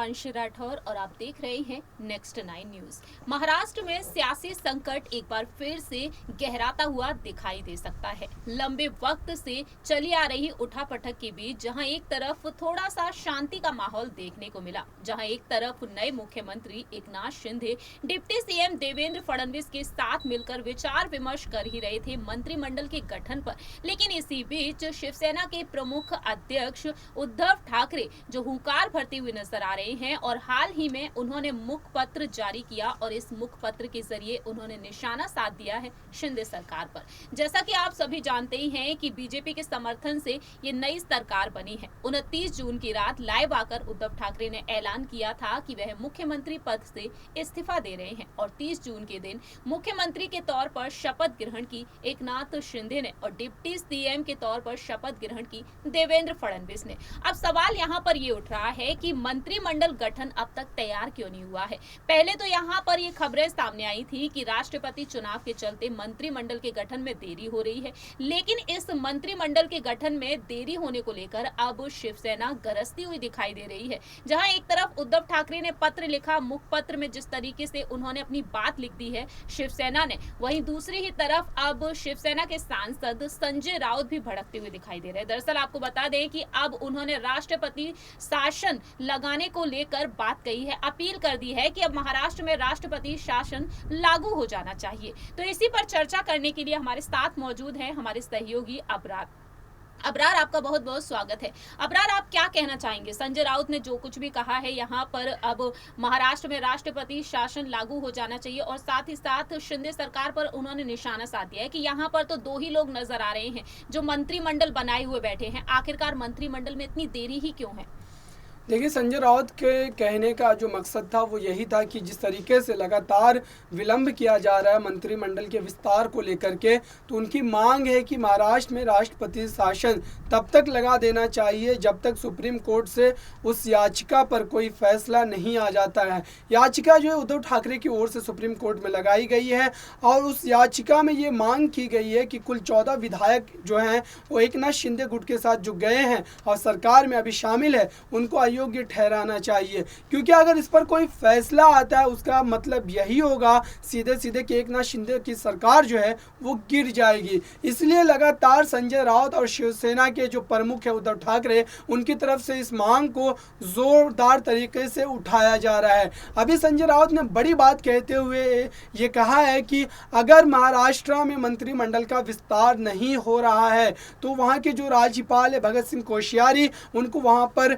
अंश राठौर और आप देख रहे हैं नेक्स्ट 9 न्यूज। महाराष्ट्र में सियासी संकट एक बार फिर से गहराता हुआ दिखाई दे सकता है। लंबे वक्त से चली आ रही उठापटक के बीच जहां एक तरफ थोड़ा सा शांति का माहौल देखने को मिला, जहां एक तरफ नए मुख्यमंत्री एकनाथ शिंदे डिप्टी सीएम देवेंद्र फडणवीस के साथ मिलकर विचार विमर्श कर ही रहे थे मंत्रिमंडल के गठन पर, लेकिन इसी बीच शिवसेना के प्रमुख अध्यक्ष उद्धव ठाकरे जो हुंकार भरते हुए नजर आ रहे हैं और हाल ही में उन्होंने मुखपत्र जारी किया और इस मुखपत्र के जरिए उन्होंने निशाना साध दिया है शिंदे सरकार पर। जैसा कि आप सभी जानते ही हैं कि बीजेपी के समर्थन से ये नई सरकार बनी है। 29 जून की रात लाइव आकर उद्धव ठाकरे ने ऐलान किया था कि वह मुख्यमंत्री पद से इस्तीफा दे रहे हैं और 30 जून के दिन मुख्यमंत्री के तौर पर शपथ ग्रहण की एकनाथ शिंदे ने और डिप्टी सीएम के तौर पर शपथ ग्रहण की देवेंद्र फडणवीस ने। अब सवाल यहाँ पर ये उठ रहा है कि मंत्रिमंडल गठन अब तक तैयार क्यों नहीं हुआ है। पहले तो यहाँ पर ये खबरें सामने आई थी कि राष्ट्रपति चुनाव के चलते मंत्रिमंडल के गठन में देरी हो रही है, लेकिन इस मंत्रिमंडल के गठन में देरी होने को लेकर अब शिवसेना गरजती हुई दिखाई दे रही है। जहां एक तरफ उद्धव ठाकरे ने पत्र लिखा, मुखपत्र में जिस तरीके से उन्होंने अपनी बात लिख दी है शिवसेना ने, वहीं दूसरी ही तरफ अब शिवसेना के सांसद संजय राउत भी भड़कते हुए दिखाई दे रहे हैं। दरअसल आपको बता दें कि अब उन्होंने राष्ट्रपति शासन लगाने को लेकर बात कही है, अपील कर दी है कि अब महाराष्ट्र में राष्ट्रपति शासन लागू हो जाना चाहिए। तो इसी पर चर्चा करने के लिए हमारे साथ मौजूद हैं हमारे सहयोगी अबरार। अबरार, आपका बहुत बहुत स्वागत है। अबरार, आप क्या कहना चाहेंगे? संजय राउत ने जो कुछ भी कहा है यहाँ पर अब महाराष्ट्र में राष्ट्रपति शासन लागू हो जाना चाहिए और साथ ही साथ शिंदे सरकार पर उन्होंने निशाना साध दिया है कि यहाँ पर तो दो ही लोग नजर आ रहे हैं जो मंत्रिमंडल बनाए हुए बैठे हैं। आखिरकार मंत्रिमंडल में इतनी देरी ही क्यों है? देखिए, संजय राउत के कहने का जो मकसद था वो यही था कि जिस तरीके से लगातार विलंब किया जा रहा है मंत्रिमंडल के विस्तार को लेकर के, तो उनकी मांग है कि महाराष्ट्र में राष्ट्रपति शासन तब तक लगा देना चाहिए जब तक सुप्रीम कोर्ट से उस याचिका पर कोई फैसला नहीं आ जाता है। याचिका जो है उद्धव ठाकरे की ओर से सुप्रीम कोर्ट में लगाई गई है और उस याचिका में ये मांग की गई है कि कुल 14 विधायक जो हैं वो एकनाथ शिंदे गुट के साथ जो गए हैं और सरकार में अभी शामिल है, उनको योग्य ठहराना चाहिए। क्योंकि अगर इस पर कोई फैसला आता है उसका मतलब यही होगा सीधे सीधे कि एकनाथ शिंदे की सरकार जो है वो गिर जाएगी। इसलिए लगातार संजय राउत और शिवसेना के जो प्रमुख है उद्धव ठाकरे, उनकी तरफ से इस मांग को जोरदार तरीके से उठाया जा रहा है। अभी संजय राउत ने बड़ी बात कहते हुए ये कहा है कि अगर महाराष्ट्र में मंत्रिमंडल का विस्तार नहीं हो रहा है तो वहाँ के जो राज्यपाल है भगत सिंह कोश्यारी, उनको वहाँ पर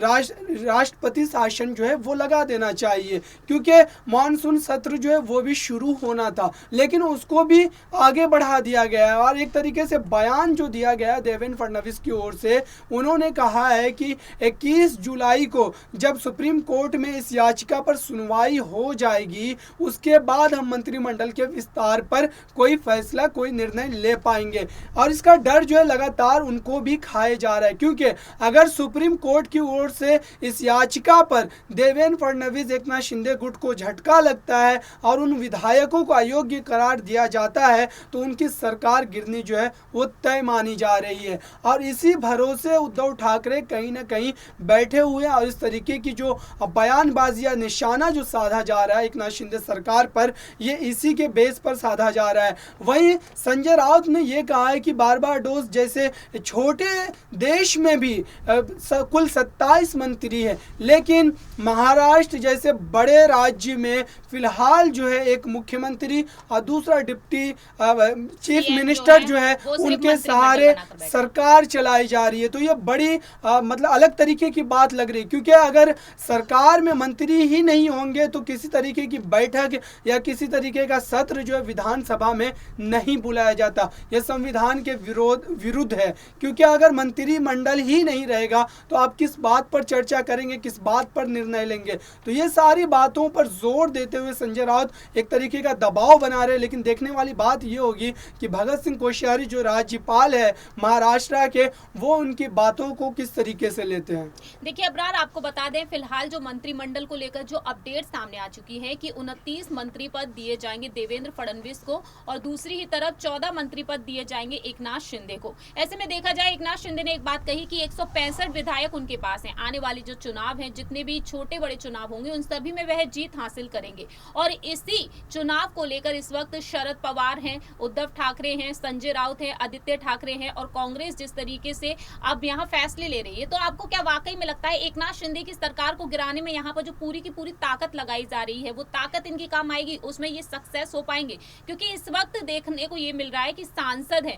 राष्ट्रपति शासन जो है वो लगा देना चाहिए। क्योंकि मानसून सत्र जो है वो भी शुरू होना था, लेकिन उसको भी आगे बढ़ा दिया गया है। और एक तरीके से बयान जो दिया गया देवेंद्र फडणवीस की ओर से, उन्होंने कहा है कि 21 जुलाई को जब सुप्रीम कोर्ट में इस याचिका पर सुनवाई हो जाएगी, उसके बाद हम मंत्रिमंडल के विस्तार पर कोई फैसला, कोई निर्णय ले पाएंगे। और इसका डर जो है लगातार उनको भी खाए जा रहा है, क्योंकि अगर सुप्रीम कोर्ट की ओर से इस याचिका पर देवेंद्र फडणवीस एकनाथ शिंदे गुट को झटका लगता है और उन विधायकों को अयोग्य करार दिया जाता है तो उनकी सरकार गिरनी जो है वो तय मानी जा रही है। और इसी भरोसे उद्धव ठाकरे कहीं ना कहीं बैठे हुए हैं और इस तरीके की जो बयानबाजी या निशाना जो साधा जा रहा है एकनाथ शिंदे सरकार पर, ये इसी के बेस पर साधा जा रहा है। वहीं संजय राउत ने यह कहा है कि बारबाडोस जैसे छोटे देश में भी कुल 27 मंत्री है, लेकिन महाराष्ट्र जैसे बड़े राज्य में फिलहाल जो है एक मुख्यमंत्री और दूसरा डिप्टी चीफ मिनिस्टर जो है उनके सहारे सरकार चलाई जा रही है। तो ये बड़ी मतलब अलग तरीके की बात लग रही है, क्योंकि अगर सरकार में मंत्री ही नहीं होंगे तो किसी तरीके की बैठक या किसी तरीके का सत्र जो है विधानसभा में नहीं बुलाया जाता। यह संविधान के विरुद्ध है, क्योंकि अगर मंत्रिमंडल ही नहीं रहेगा तो आप किस बात पर चर्चा करेंगे, किस बात पर निर्णय लेंगे। तो ये सारी बातों पर जोर देते हुए संजय राउत एक तरीके का दबाव बना रहे। लेकिन देखने वाली बात ये होगी कि भगत सिंह कोश्यारी जो राज्यपाल है महाराष्ट्र के, वो उनकी बातों को किस तरीके से लेते हैं। देखिए अबरार, आपको बता दें फिलहाल जो मंत्रिमंडल को लेकर जो अपडेट सामने आ चुकी है कि 29 मंत्री पद दिए जाएंगे देवेंद्र फडणवीस को और दूसरी ही तरफ 14 मंत्री पद दिए जाएंगे एकनाथ शिंदे को। ऐसे में देखा जाए एकनाथ शिंदे ने एक बात कही कि 165 विधायक उनके पास हैं। आने वाले जो चुनाव हैं, जितने भी छोटे बड़े चुनाव होंगे उन सभी में वह जीत हासिल करेंगे। और इसी चुनाव को लेकर इस वक्त शरद पवार हैं, उद्धव ठाकरे हैं, संजय राउत हैं, आदित्य ठाकरे हैं और कांग्रेस जिस तरीके से अब यहाँ फैसले ले रही है, तो आपको क्या वाकई में लगता है एकनाथ शिंदे की सरकार को गिराने में यहाँ पर जो पूरी की पूरी ताकत लगाई जा रही है वो ताकत इनकी काम आएगी, उसमें ये सक्सेस हो पाएंगे? क्योंकि इस वक्त देखने को ये मिल रहा है कि सांसद है,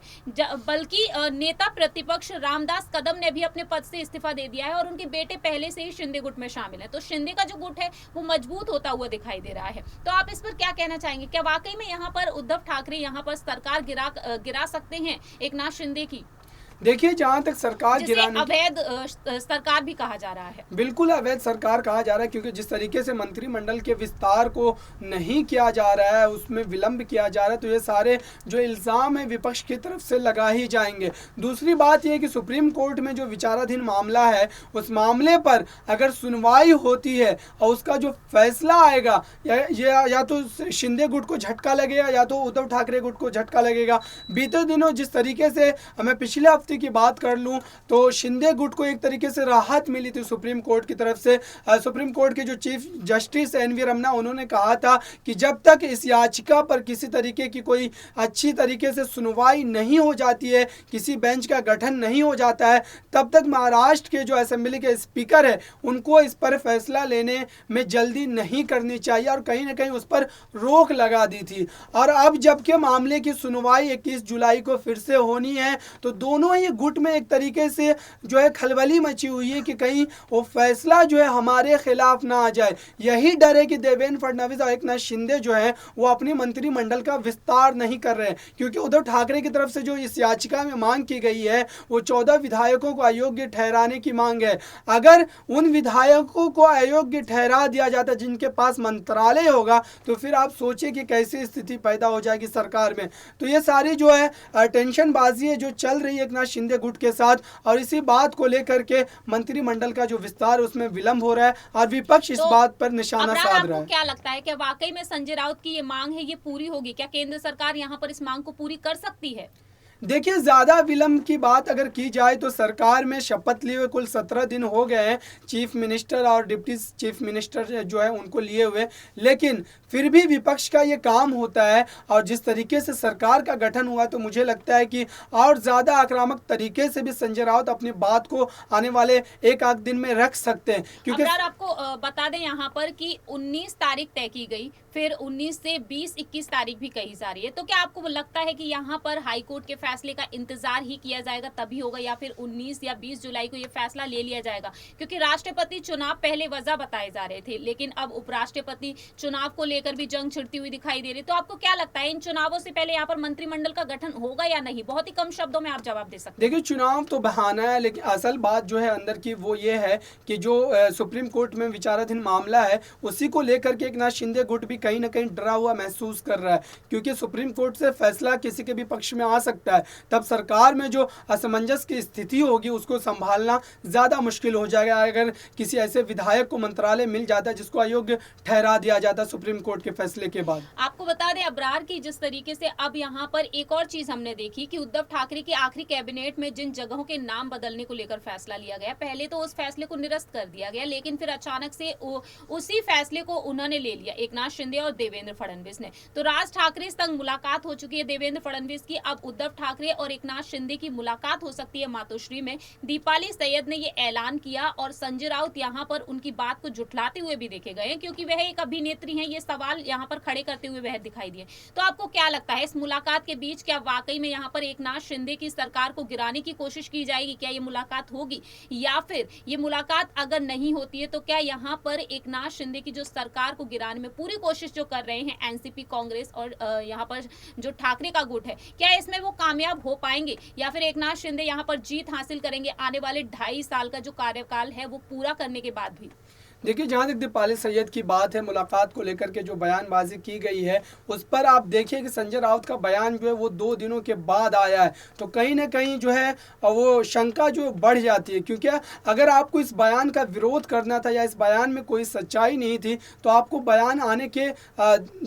बल्कि नेता प्रतिपक्ष रामदास कदम ने भी अपने पद से इस्तीफा दे दिया है और उनके बेटे पहले से ही शिंदे गुट में शामिल है। तो शिंदे का जो गुट है वो मजबूत होता हुआ दिखाई दे रहा है। तो आप इस पर क्या कहना चाहेंगे? क्या वाकई में यहाँ पर उद्धव ठाकरे यहाँ पर सरकार गिरा सकते हैं एकनाथ शिंदे की? देखिए, जहां तक सरकार गिराने, अवैध सरकार भी कहा जा रहा है, बिल्कुल अवैध सरकार कहा जा रहा है, क्योंकि जिस तरीके से मंत्रिमंडल के विस्तार को नहीं किया जा रहा है, उसमें विलंब किया जा रहा है, तो ये सारे जो इल्ज़ाम है विपक्ष की तरफ से लगा ही जाएंगे। दूसरी बात यह कि सुप्रीम कोर्ट में जो विचाराधीन मामला है, उस मामले पर अगर सुनवाई होती है और उसका जो फैसला आएगा, या तो शिंदे गुट को झटका लगेगा या तो उद्धव ठाकरे गुट को झटका लगेगा। बीते दिनों जिस तरीके से हमें पिछले हफ्ते की बात कर लूं तो शिंदे गुट को एक तरीके से राहत मिली थी सुप्रीम कोर्ट की तरफ से। सुप्रीम कोर्ट के जो चीफ जस्टिस एन.वी. रमन्ना, उन्होंने कहा था कि जब तक इस याचिका पर किसी तरीके की कोई अच्छी तरीके से सुनवाई नहीं हो जाती है, किसी बेंच का गठन नहीं हो जाता है, तब तक महाराष्ट्र के जो असेंबली के स्पीकर है उनको इस पर फैसला लेने में जल्दी नहीं करनी चाहिए और कहीं ना कहीं उस पर रोक लगा दी थी। और अब जबकि मामले की सुनवाई 21 जुलाई को फिर से होनी है, तो दोनों ही गुट में एक तरीके से जो है खलबली मची हुई है कि कहीं वो फैसला जो है हमारे खिलाफ ना आ जाए। यही डर है कि देवेंद्र फडणवीस और एकनाथ शिंदे जो है वो अपनी मंत्रिमंडल का विस्तार नहीं कर रहे हैं, क्योंकि उद्धव ठाकरे की तरफ से जो इस याचिका में मांग की गई है वो 14 विधायकों को अयोग्य ठहराने की मांग है। अगर उन विधायकों को अयोग्य ठहरा दिया जाता जिनके पास मंत्रालय होगा, तो फिर आप सोचिए कि कैसी स्थिति पैदा हो जाएगी सरकार में। तो ये सारी जो है टेंशनबाजी है जो चल रही है एकनाथ शिंदे गुट के साथ, और इसी बात को लेकर के मंत्रिमंडल का जो विस्तार उसमें विलंब हो रहा है और विपक्ष इस बात पर निशाना साध रहा है। क्या लगता है कि वाकई में संजय राउत की ये मांग है ये पूरी होगी? क्या केंद्र सरकार यहाँ पर इस मांग को पूरी कर सकती है? देखिए, ज़्यादा विलंब की बात अगर की जाए तो सरकार में शपथ लिए हुए कुल 17 दिन हो गए हैं, चीफ मिनिस्टर और डिप्टी चीफ मिनिस्टर जो है उनको लिए हुए, लेकिन फिर भी विपक्ष का ये काम होता है। और जिस तरीके से सरकार का गठन हुआ तो मुझे लगता है कि और ज़्यादा आक्रामक तरीके से भी संजय राउत अपनी बात को आने वाले एक आध दिन में रख सकते हैं। क्योंकि आपको बता दें यहाँ पर कि 19 तारीख तय की गई, फिर 19 से 20-21 तारीख भी कही जा रही है। तो क्या आपको लगता है कि यहाँ पर हाई कोर्ट के फैसले का इंतजार ही किया जाएगा तभी होगा, या फिर 19 या 20 जुलाई को ये फैसला ले लिया जाएगा? क्योंकि राष्ट्रपति चुनाव पहले वजह बताए जा रहे थे, लेकिन अब उपराष्ट्रपति चुनाव को लेकर भी जंग छिड़ती हुई दिखाई दे रही। तो आपको क्या लगता है इन चुनावों से पहले यहाँ पर मंत्रिमंडल का गठन होगा या नहीं? बहुत ही कम शब्दों में आप जवाब दे सकते हैं। देखिए, चुनाव तो बहाना है, लेकिन असल बात जो है अंदर की वो ये है कि जो सुप्रीम कोर्ट में विचाराधीन मामला है उसी को लेकर के एकनाथ शिंदे गुट भी कहीं ना कहीं डरा हुआ महसूस कर रहा है, क्योंकि सुप्रीम कोर्ट से फैसला किसी के भी पक्ष में आ सकता है। तब सरकार में जो असमंजस की स्थिति होगी उसको संभालना ज़्यादा मुश्किल हो जाएगा अगर किसी ऐसे विधायक को मंत्रालय मिल जाता है जिसको अयोग्य ठहरा दिया जाता सुप्रीम कोर्ट के फैसले के बाद। आपको बता दें अबरार की जिस तरीके से अब यहाँ पर एक और चीज हमने देखी कि उद्धव ठाकरे की आखिरी कैबिनेट में जिन जगहों के नाम बदलने को लेकर फैसला लिया गया, पहले तो उस फैसले को निरस्त कर दिया गया, लेकिन फिर अचानक से उसी फैसले को उन्होंने ले लिया एकनाथ शिंदे और देवेंद्र फडणवीस ने। तो राज ठाकरे संग मुलाकात हो चुकी है देवेंद्र फडणवीस की, अब उद्धव ठाकरे और एकनाथ शिंदे की मुलाकात हो सकती है मातोश्री में। दीपाली सैयद ने ये ऐलान किया और संजय राउत यहाँ पर उनकी बात को झुठलाते हुए भी देखे गए, क्योंकि वह एक अभिनेत्री हैं, ये सवाल यहाँ पर खड़े करते हुए वह दिखाई दिए। तो आपको क्या लगता है इस मुलाकात के बीच क्या वाकई में यहाँ पर एकनाथ शिंदे की सरकार को गिराने की कोशिश की जाएगी? क्या ये मुलाकात होगी, या फिर ये मुलाकात अगर नहीं होती है तो क्या यहाँ पर एकनाथ शिंदे की जो सरकार को गिराने में पूरी कोशिश जो कर रहे हैं एनसीपी, कांग्रेस और यहाँ पर जो ठाकरे का गुट है, क्या इसमें वो कामयाब हो पाएंगे, या फिर एकनाथ शिंदे यहाँ पर जीत हासिल करेंगे आने वाले 2.5 साल का जो कार्यकाल है वो पूरा करने के बाद भी? देखिए, जहाँ तक दीपाली सैयद की बात है, मुलाकात को लेकर के जो बयानबाजी की गई है उस पर आप देखिए कि संजय राउत का बयान जो है वो 2 दिनों के बाद आया है, तो कहीं ना कहीं जो है वो शंका जो बढ़ जाती है। क्योंकि अगर आपको इस बयान का विरोध करना था या इस बयान में कोई सच्चाई नहीं थी तो आपको बयान आने के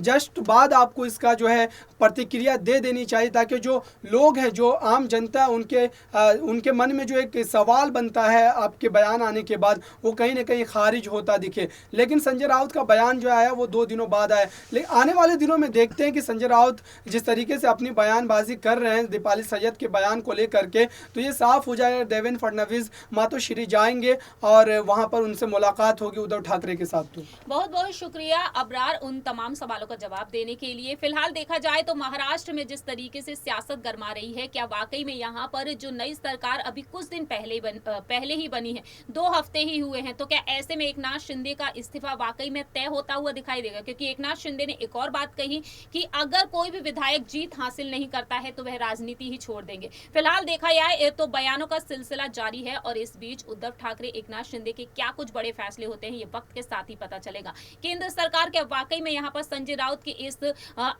जस्ट बाद आपको इसका जो है प्रतिक्रिया दे देनी चाहिए, ताकि जो लोग हैं, जो आम जनता, उनके मन में जो एक सवाल बनता है आपके बयान आने के बाद, वो कहीं ना कहीं खारिज होता दिखे। लेकिन संजय राउत का बयान जो आया वो 2 दिनों बाद आया। लेकिन आने वाले दिनों में देखते हैं कि संजय राउत जिस तरीके से अपनी बयानबाजी कर रहे हैं दीपाली सैयद के बयान को लेकर के, तो ये साफ हो जाएगा देवेंद्र फडणवीस मातोश्री जाएंगे और वहां पर उनसे मुलाकात होगी उद्धव ठाकरे के साथ। तो बहुत बहुत शुक्रिया अबरार उन तमाम सवालों का जवाब देने के लिए। फिलहाल देखा जाए तो महाराष्ट्र में जिस तरीके से सियासत गरमा रही है, क्या वाकई में यहाँ पर जो नई सरकार अभी कुछ दिन पहले ही बनी है, 2 हफ्ते ही हुए हैं, तो क्या ऐसे में एकनाथ शिंदे का इस्तीफा वाकई में तय होता हुआ दिखाई देगा? क्योंकि एकनाथ शिंदे ने एक और बात कही कि अगर कोई भी विधायक जीत हासिल नहीं करता है तो वह राजनीति ही छोड़ देंगे। फिलहाल देखा जाए तो बयानों का सिलसिला जारी है और इस बीच उद्धव ठाकरे, एकनाथ शिंदे के क्या कुछ बड़े फैसले होते हैं ये वक्त के साथ ही पता चलेगा। केंद्र सरकार के वाकई में यहाँ पर संजय राउत की इस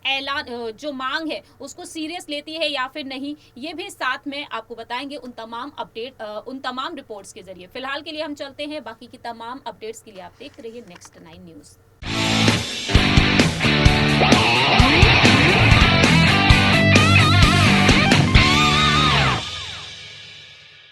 ऐलान जो मांग है उसको सीरियस लेती है या फिर नहीं, ये भी साथ में आपको बताएंगे उन तमाम रिपोर्ट्स के जरिए। फिलहाल के लिए हम चलते हैं, बाकी की तमाम अपडेट्स के लिए आप देख रहिए नेक्स्ट 9 न्यूज।